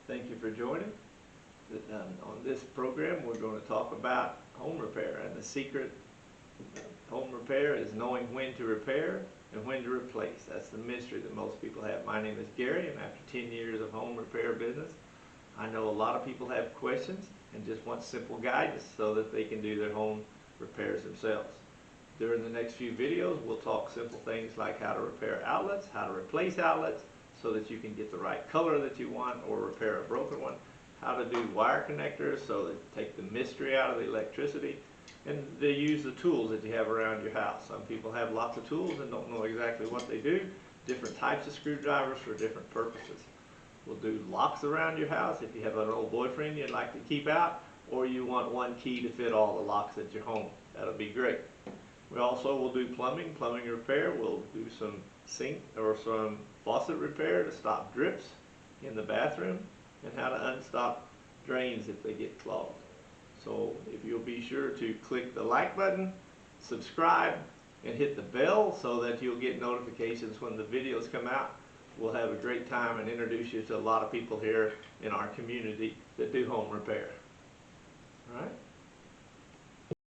Thank you for joining. On this program, we're going to talk about home repair, and the secret of home repair is knowing when to repair and when to replace. That's the mystery that most people have. My name is Gary, and after 10 years of home repair business, I know a lot of people have questions and just want simple guidance so that they can do their home repairs themselves. During the next few videos, we'll talk simple things like how to repair outlets, how to replace outlets so that you can get the right color that you want or repair a broken one, how to do wire connectors so that take the mystery out of the electricity, and they use the tools that you have around your house. Some people have lots of tools and don't know exactly what they do, different types of screwdrivers for different purposes. We'll do locks around your house if you have an old boyfriend you'd like to keep out, or you want one key to fit all the locks at your home. That'll be great. We also will do plumbing repair. We'll do some sink or some faucet repair to stop drips in the bathroom, and how to unstop drains if they get clogged. So if you'll be sure to click the like button, subscribe, and hit the bell so that you'll get notifications when the videos come out. We'll have a great time and introduce you to a lot of people here in our community that do home repair. All right?